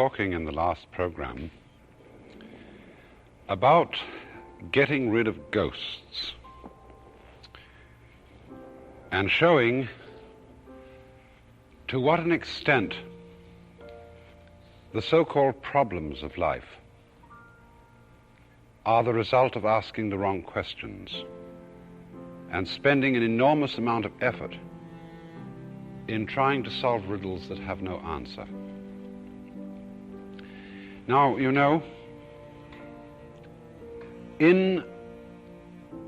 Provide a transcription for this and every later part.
Talking in the last program about getting rid of ghosts and showing to what an extent the so-called problems of life are the result of asking the wrong questions and spending an enormous amount of effort in trying to solve riddles that have no answer. Now, you know, in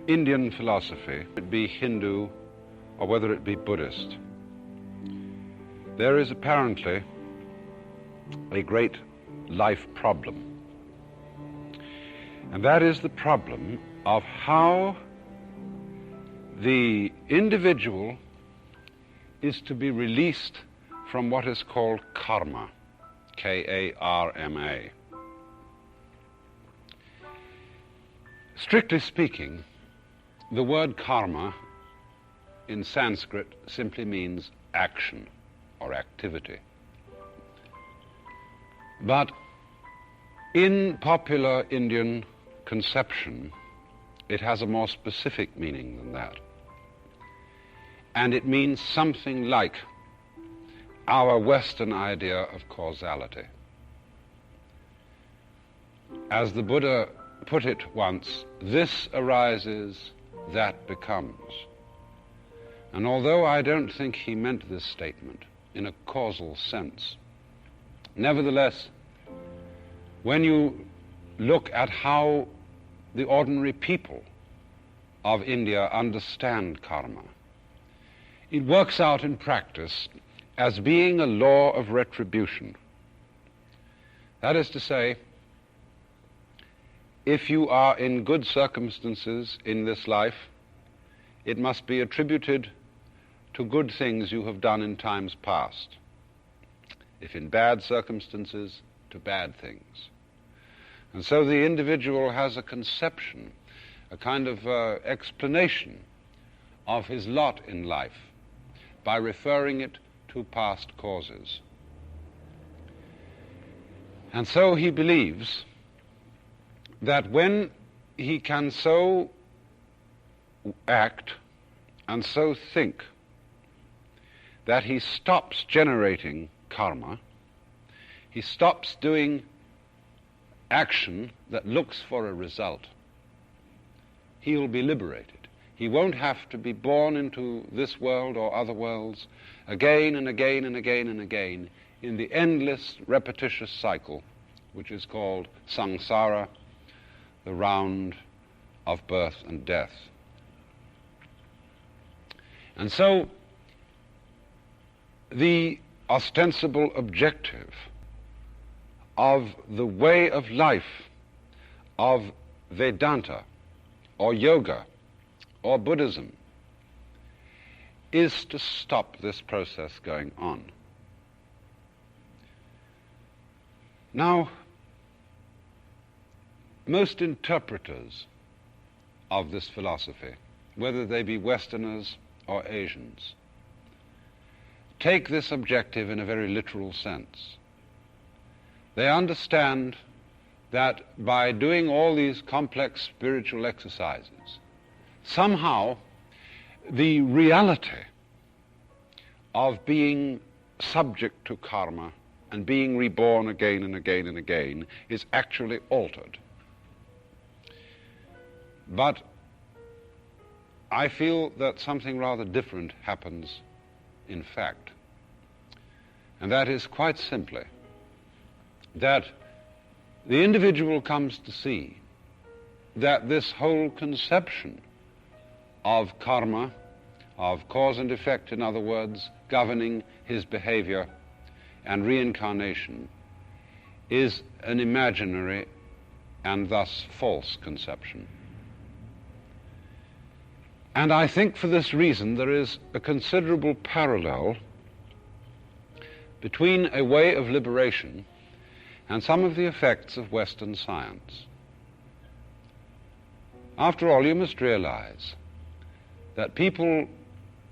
Indian philosophy, whether it be Hindu or whether it be Buddhist, there is apparently a great life problem. And that is the problem of how the individual is to be released from what is called karma. K-A-R-M-A. Strictly speaking, the word karma in Sanskrit simply means action or activity. But in popular Indian conception, it has a more specific meaning than that. And it means something like our Western idea of causality. As the Buddha put it once, this arises, that becomes. And although I don't think he meant this statement in a causal sense, nevertheless, when you look at how the ordinary people of India understand karma, it works out in practice as being a law of retribution. That is to say, if you are in good circumstances in this life, it must be attributed to good things you have done in times past. If in bad circumstances, to bad things. And so the individual has a conception, a kind of explanation of his lot in life by referring it to past causes. And so he believes that when he can so act and so think that he stops generating karma, he stops doing action that looks for a result, he will be liberated. He won't have to be born into this world or other worlds again and again and again and again in the endless repetitious cycle which is called samsara, the round of birth and death. And so the ostensible objective of the way of life of Vedanta or yoga or Buddhism is to stop this process going on. Now, most interpreters of this philosophy, whether they be Westerners or Asians, take this objective in a very literal sense. They understand that by doing all these complex spiritual exercises, somehow the reality of being subject to karma and being reborn again and again and again is actually altered. But I feel that something rather different happens in fact. And that is quite simply that the individual comes to see that this whole conception of karma, of cause and effect, in other words, governing his behavior and reincarnation, is an imaginary and thus false conception. And I think for this reason there is a considerable parallel between a way of liberation and some of the effects of Western science. After all, you must realize that people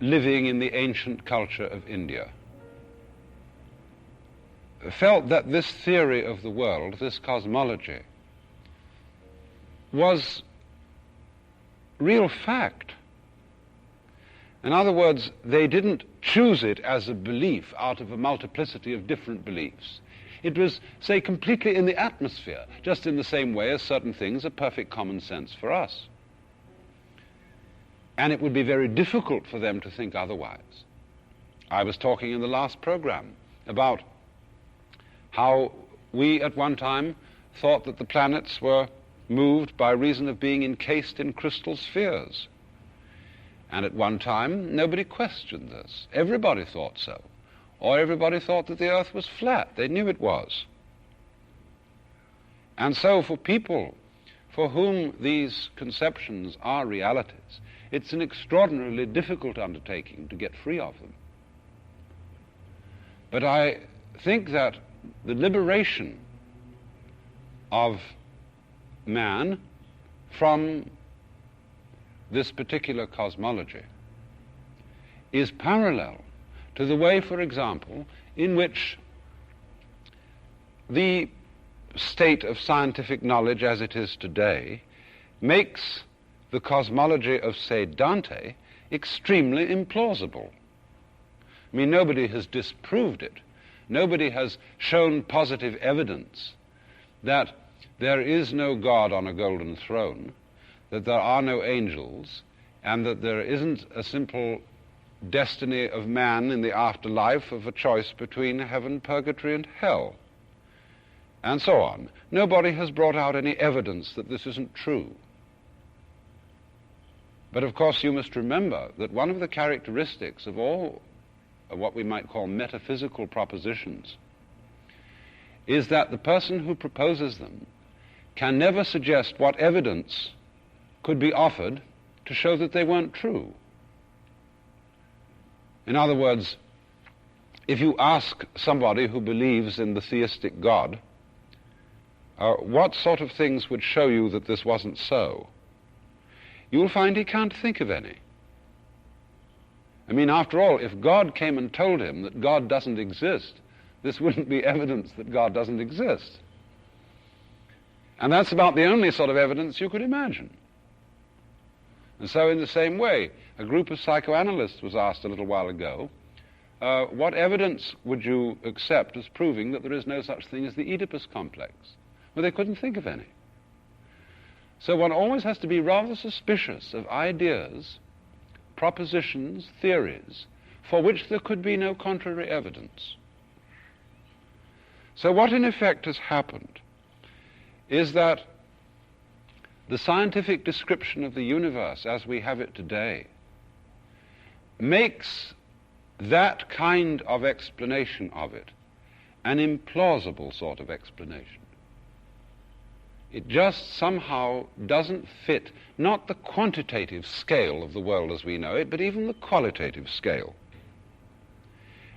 living in the ancient culture of India felt that this theory of the world, this cosmology, was real fact. In other words, they didn't choose it as a belief out of a multiplicity of different beliefs. It was, say, completely in the atmosphere, just in the same way as certain things are perfect common sense for us. And it would be very difficult for them to think otherwise. I was talking in the last program about how we at one time thought that the planets were moved by reason of being encased in crystal spheres. And at one time, nobody questioned this. Everybody thought so. Or everybody thought that the earth was flat. They knew it was. And so for people for whom these conceptions are realities, it's an extraordinarily difficult undertaking to get free of them. But I think that the liberation of man from this particular cosmology is parallel to the way, for example, in which the state of scientific knowledge as it is today makes the cosmology of, say, Dante extremely implausible. I mean, nobody has disproved it. Nobody has shown positive evidence that there is no God on a golden throne, that there are no angels, and that there isn't a simple destiny of man in the afterlife of a choice between heaven, purgatory, and hell, and so on. Nobody has brought out any evidence that this isn't true. But of course you must remember that one of the characteristics of all of what we might call metaphysical propositions is that the person who proposes them can never suggest what evidence could be offered to show that they weren't true. In other words, if you ask somebody who believes in the theistic God, what sort of things would show you that this wasn't so, you'll find he can't think of any. I mean, after all, if God came and told him that God doesn't exist, this wouldn't be evidence that God doesn't exist. And that's about the only sort of evidence you could imagine. And so in the same way, a group of psychoanalysts was asked a little while ago, what evidence would you accept as proving that there is no such thing as the Oedipus complex? Well, they couldn't think of any. So one always has to be rather suspicious of ideas, propositions, theories, for which there could be no contrary evidence. So what in effect has happened is that the scientific description of the universe as we have it today makes that kind of explanation of it an implausible sort of explanation. It just somehow doesn't fit, not the quantitative scale of the world as we know it, but even the qualitative scale.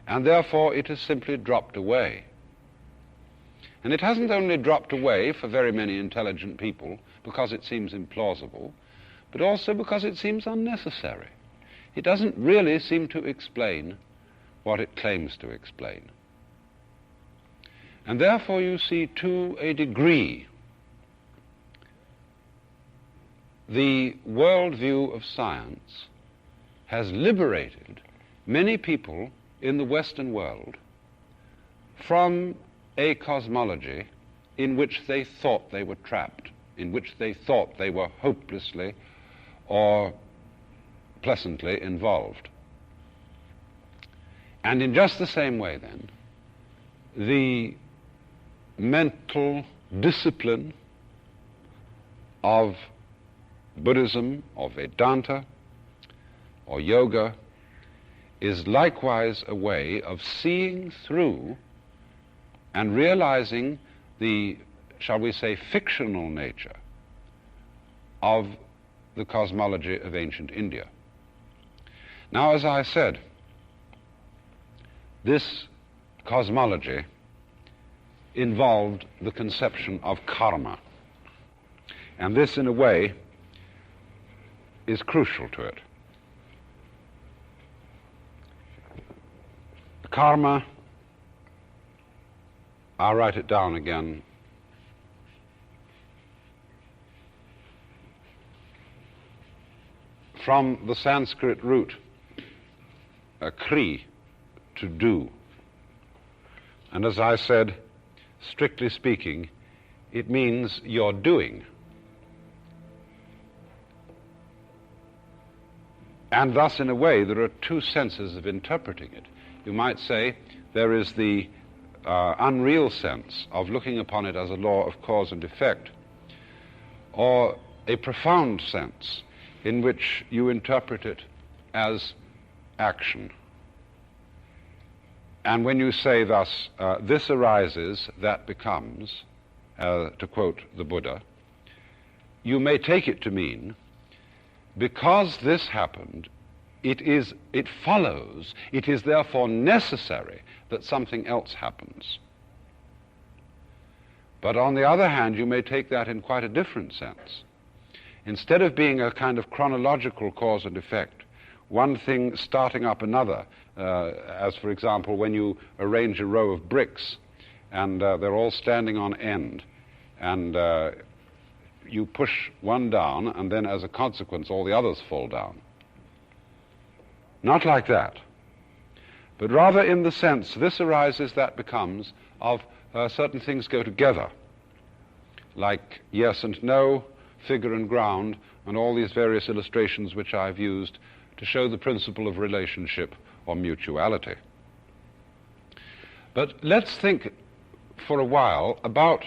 And therefore it has simply dropped away. And it hasn't only dropped away for very many intelligent people because it seems implausible, but also because it seems unnecessary. It doesn't really seem to explain what it claims to explain. And therefore you see, to a degree, the worldview of science has liberated many people in the Western world from a cosmology in which they thought they were trapped, in which they thought they were hopelessly or pleasantly involved. And in just the same way, then, the mental discipline of Buddhism, or Vedanta, or yoga, is likewise a way of seeing through and realizing the, shall we say, fictional nature of the cosmology of ancient India. Now, as I said, this cosmology involved the conception of karma. And this, in a way, is crucial to it. Karma I'll write it down again. From the Sanskrit root, kri, to do. And as I said, strictly speaking, it means you're doing. And thus, in a way, there are two senses of interpreting it. You might say there is the unreal sense of looking upon it as a law of cause and effect, or a profound sense in which you interpret it as action. And when you say thus, this arises, that becomes, to quote the Buddha, you may take it to mean, because this happened, it follows, it is therefore necessary that something else happens. But on the other hand, you may take that in quite a different sense. Instead of being a kind of chronological cause and effect, one thing starting up another, as for example when you arrange a row of bricks and they're all standing on end, and you push one down and then as a consequence all the others fall down. Not like that, but rather in the sense this arises, that becomes, of certain things go together, like yes and no, figure and ground, and all these various illustrations which I've used to show the principle of relationship or mutuality. But let's think for a while about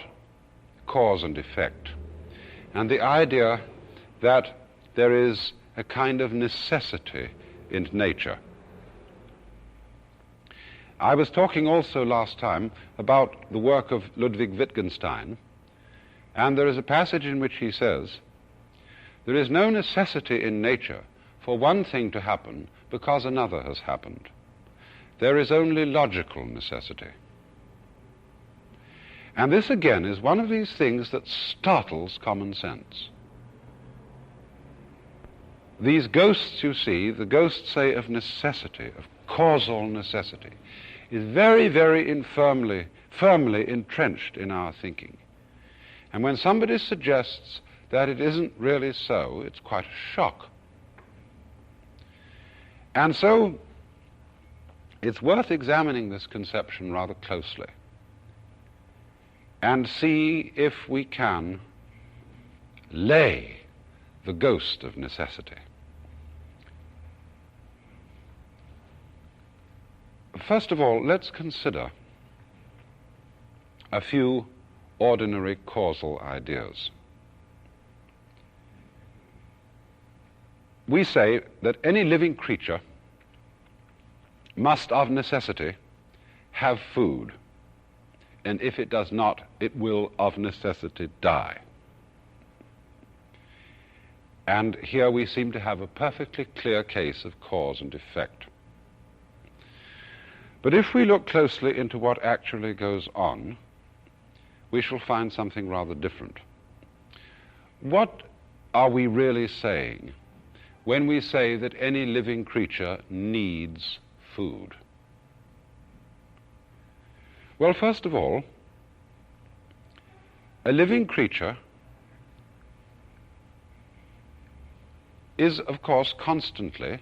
cause and effect, and the idea that there is a kind of necessity in nature. I was talking also last time about the work of Ludwig Wittgenstein, and there is a passage in which he says, there is no necessity in nature for one thing to happen because another has happened. There is only logical necessity. And this again is one of these things that startles common sense. These ghosts, you see, the ghosts say of necessity, of causal necessity, is very, very firmly entrenched in our thinking. And when somebody suggests that it isn't really so, it's quite a shock. And so it's worth examining this conception rather closely and see if we can lay the ghost of necessity. First of all, let's consider a few ordinary causal ideas. We say that any living creature must of necessity have food, and if it does not, it will of necessity die. And here we seem to have a perfectly clear case of cause and effect. But if we look closely into what actually goes on, we shall find something rather different. What are we really saying when we say that any living creature needs food? Well, first of all, a living creature is, of course, constantly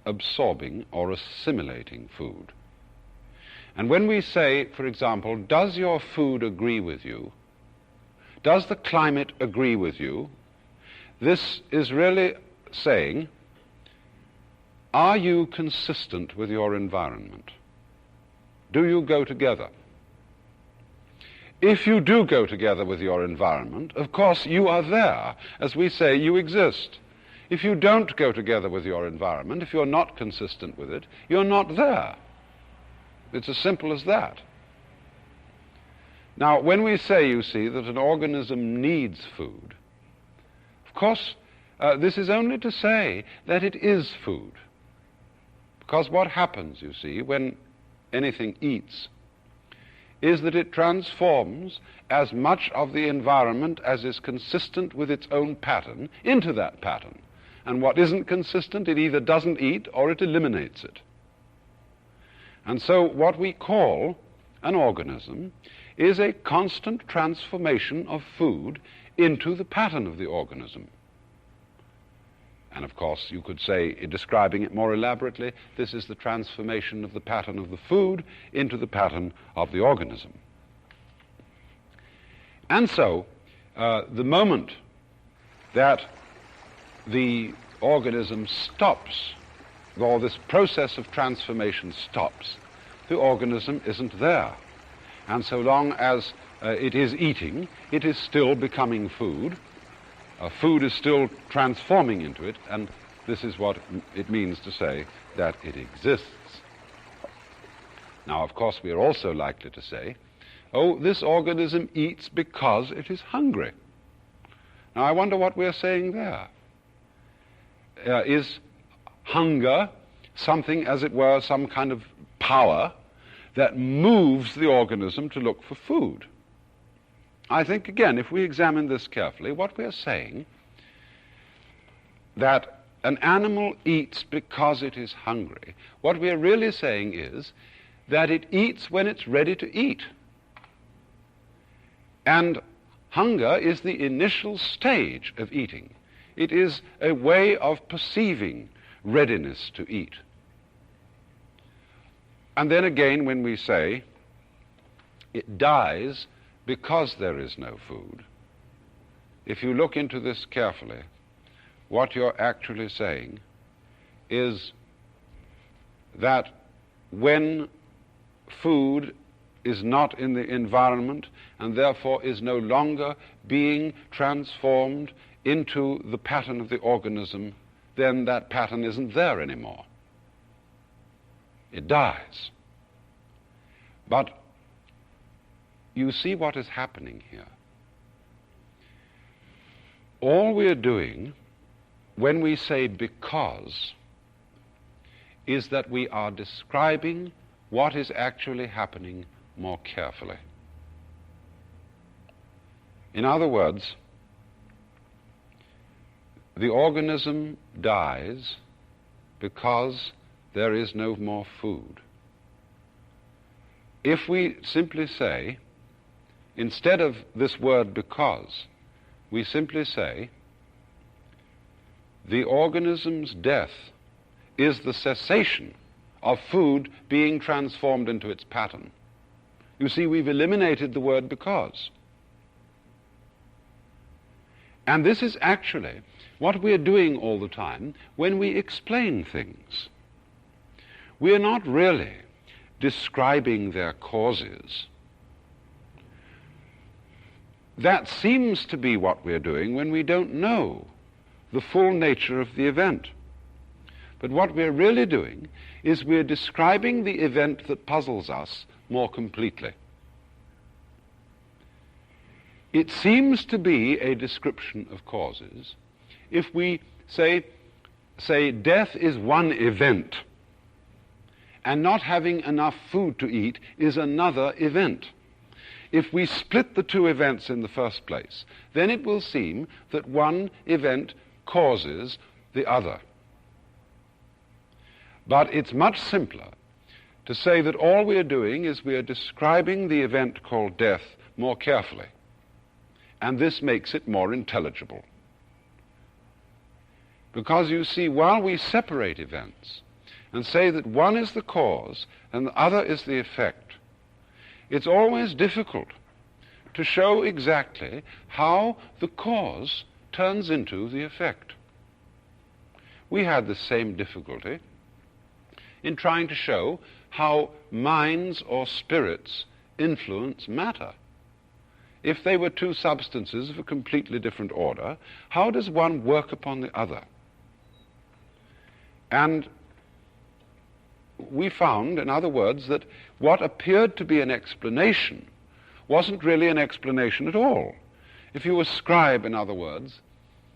absorbing or assimilating food. And when we say, for example, does your food agree with you? Does the climate agree with you? This is really saying, are you consistent with your environment? Do you go together? If you do go together with your environment, of course you are there. As we say, you exist. If you don't go together with your environment, if you're not consistent with it, you're not there. It's as simple as that. Now, when we say, you see, that an organism needs food, of course, this is only to say that it is food. Because what happens, you see, when anything eats, is that it transforms as much of the environment as is consistent with its own pattern into that pattern. And what isn't consistent, it either doesn't eat or it eliminates it. And so what we call an organism is a constant transformation of food into the pattern of the organism. And of course, you could say, describing it more elaborately, this is the transformation of the pattern of the food into the pattern of the organism. And so, the moment that the organism stops, or this process of transformation stops, the organism isn't there. And so long as it is eating, it is still becoming food. Food is still transforming into it, and this is what it means to say that it exists. Now, of course, we are also likely to say, oh, this organism eats because it is hungry. Now, I wonder what we're saying there. Is hunger something, as it were, some kind of power that moves the organism to look for food? I think, again, if we examine this carefully, what we're saying, that an animal eats because it is hungry, what we're really saying is that it eats when it's ready to eat. And hunger is the initial stage of eating. It is a way of perceiving readiness to eat. And then again, when we say it dies because there is no food, if you look into this carefully, what you're actually saying is that when food is not in the environment and therefore is no longer being transformed into the pattern of the organism, then that pattern isn't there anymore. It dies. But you see what is happening here. All we're doing when we say because is that we are describing what is actually happening more carefully. In other words, the organism dies because there is no more food. If we simply say, instead of this word because, we simply say, the organism's death is the cessation of food being transformed into its pattern. You see, we've eliminated the word because. And this is actually what we're doing all the time when we explain things. We're not really describing their causes. That seems to be what we're doing when we don't know the full nature of the event. But what we're really doing is we're describing the event that puzzles us more completely. It seems to be a description of causes if we say death is one event and not having enough food to eat is another event. If we split the two events in the first place, then it will seem that one event causes the other. But it's much simpler to say that all we are doing is we are describing the event called death more carefully, and this makes it more intelligible. Because you see, while we separate events and say that one is the cause and the other is the effect, it's always difficult to show exactly how the cause turns into the effect. We had the same difficulty in trying to show how minds or spirits influence matter. If they were two substances of a completely different order, how does one work upon the other? And we found, in other words, that what appeared to be an explanation wasn't really an explanation at all. If you ascribe, in other words,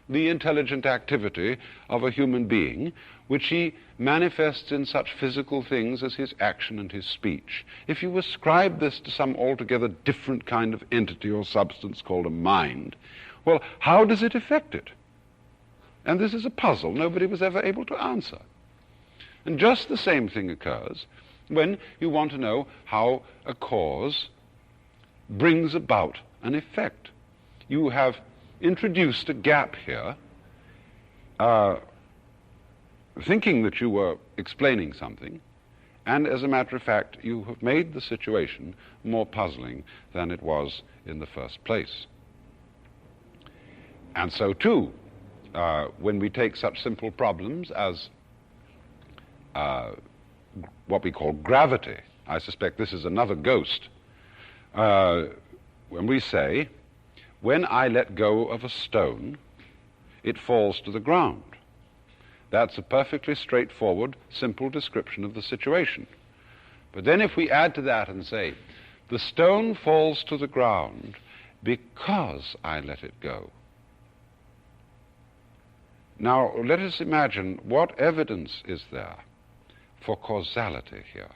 the intelligent activity of a human being, which he manifests in such physical things as his action and his speech, if you ascribe this to some altogether different kind of entity or substance called a mind, well, how does it affect it? And this is a puzzle nobody was ever able to answer. And just the same thing occurs when you want to know how a cause brings about an effect. You have introduced a gap here, thinking that you were explaining something, and as a matter of fact, you have made the situation more puzzling than it was in the first place. And so, too, when we take such simple problems as what we call gravity, I suspect this is another ghost, when we say, when I let go of a stone, it falls to the ground. That's a perfectly straightforward, simple description of the situation. But then if we add to that and say, the stone falls to the ground because I let it go. Now, let us imagine what evidence is there for causality here.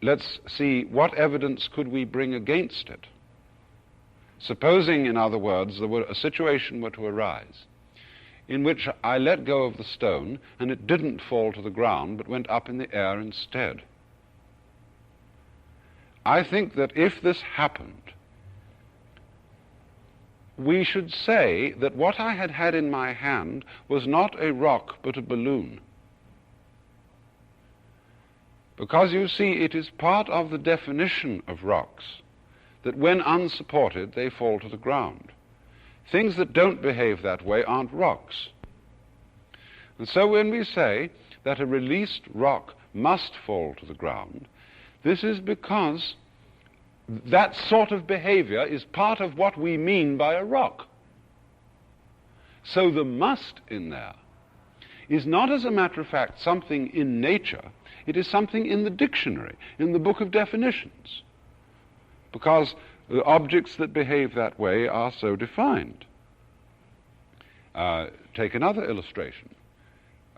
Let's see what evidence could we bring against it. Supposing, in other words, a situation were to arise in which I let go of the stone and it didn't fall to the ground but went up in the air instead. I think that if this happened, we should say that what I had had in my hand was not a rock but a balloon. Because, you see, it is part of the definition of rocks that when unsupported they fall to the ground. Things that don't behave that way aren't rocks. And so when we say that a released rock must fall to the ground, this is because that sort of behavior is part of what we mean by a rock. So the must in there is not, as a matter of fact, something in nature. It is something in the dictionary, in the book of definitions, because the objects that behave that way are so defined. Take another illustration,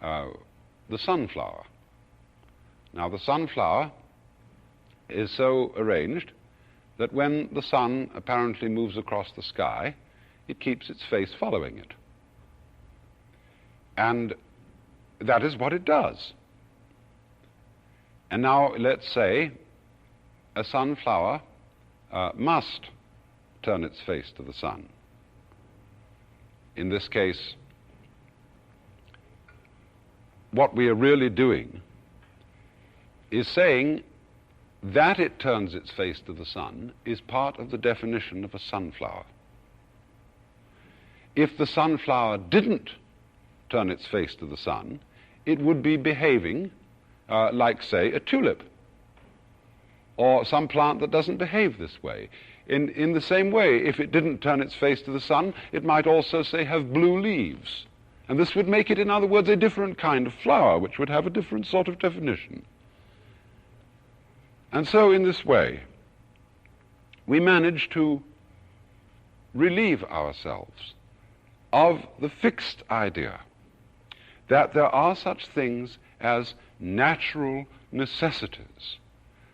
the sunflower. Now, the sunflower is so arranged that when the sun apparently moves across the sky, it keeps its face following it. And that is what it does. And now let's say a sunflower must turn its face to the sun. In this case, what we are really doing is saying that it turns its face to the sun is part of the definition of a sunflower. If the sunflower didn't turn its face to the sun, it would be behaving like, say, a tulip, or some plant that doesn't behave this way. In the same way, if it didn't turn its face to the sun, it might also, say, have blue leaves. And this would make it, in other words, a different kind of flower, which would have a different sort of definition. And so, in this way, we manage to relieve ourselves of the fixed idea that there are such things as natural necessities,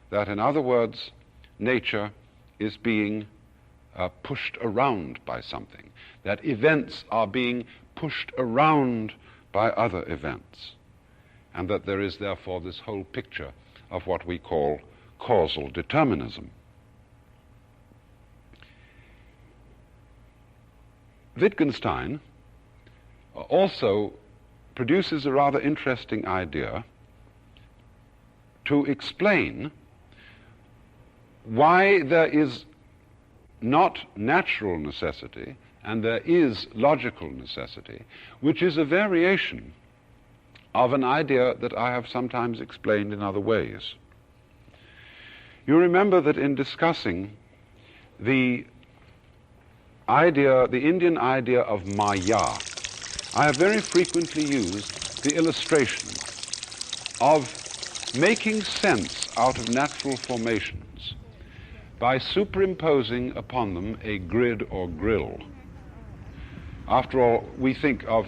that, in other words, nature is being pushed around by something, that events are being pushed around by other events, and that there is therefore this whole picture of what we call causal determinism. Wittgenstein also produces a rather interesting idea to explain why there is not natural necessity and there is logical necessity, which is a variation of an idea that I have sometimes explained in other ways. You remember that in discussing the Indian idea of Maya, I have very frequently used the illustration of making sense out of natural formations by superimposing upon them a grid or grill. After all, we think of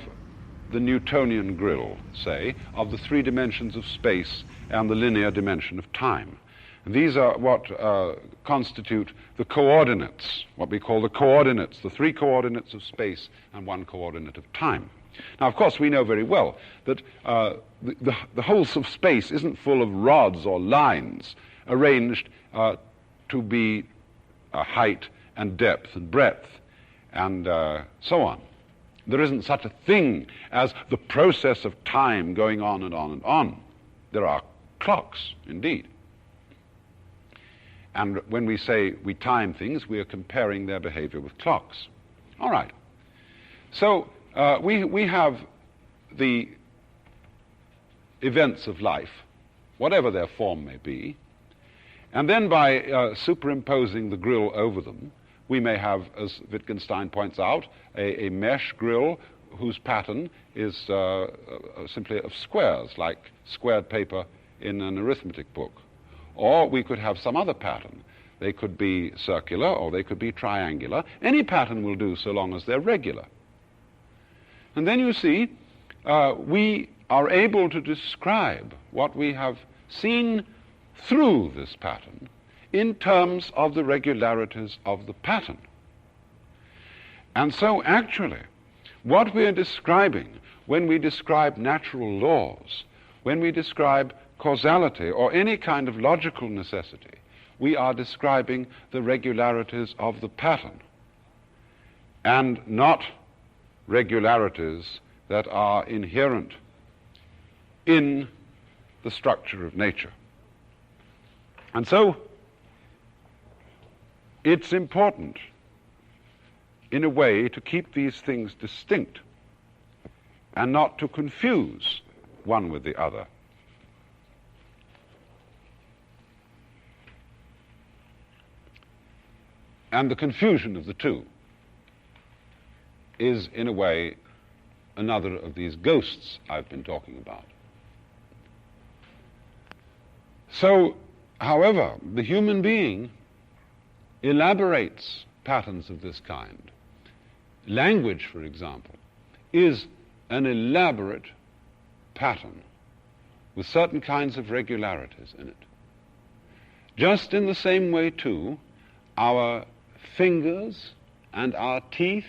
the Newtonian grill, say, of the three dimensions of space and the linear dimension of time. These are what constitute the coordinates, what we call the coordinates, the three coordinates of space and one coordinate of time. Now, of course, we know very well that the whole of space isn't full of rods or lines arranged to be height and depth and breadth and so on. There isn't such a thing as the process of time going on and on and on. There are clocks, indeed. And when we say we time things, we are comparing their behavior with clocks. All right. So we have the events of life, whatever their form may be, and then by superimposing the grill over them, we may have, as Wittgenstein points out, a mesh grill whose pattern is simply of squares, like squared paper in an arithmetic book. Or we could have some other pattern. They could be circular or they could be triangular. Any pattern will do so long as they're regular. And then you see, we are able to describe what we have seen through this pattern in terms of the regularities of the pattern. And so actually, what we are describing when we describe natural laws, when we describe causality or any kind of logical necessity, we are describing the regularities of the pattern and not regularities that are inherent in the structure of nature. And so it's important, in a way, to keep these things distinct and not to confuse one with the other. And the confusion of the two is, in a way, another of these ghosts I've been talking about. So, however, the human being elaborates patterns of this kind. Language, for example, is an elaborate pattern with certain kinds of regularities in it. Just in the same way, too, our fingers and our teeth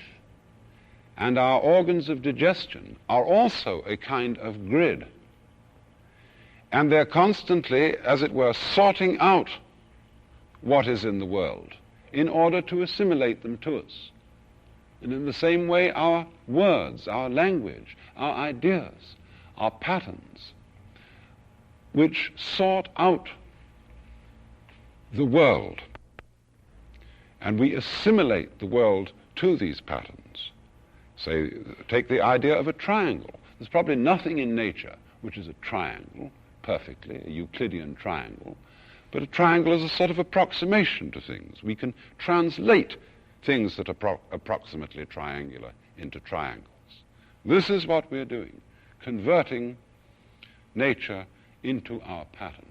and our organs of digestion are also a kind of grid. And they're constantly, as it were, sorting out what is in the world in order to assimilate them to us. And in the same way, our words, our language, our ideas, our patterns, which sort out the world, and we assimilate the world to these patterns. Say, take the idea of a triangle. There's probably nothing in nature which is a triangle, perfectly, a Euclidean triangle, but a triangle is a sort of approximation to things. We can translate things that are approximately triangular into triangles. This is what we're doing, converting nature into our pattern.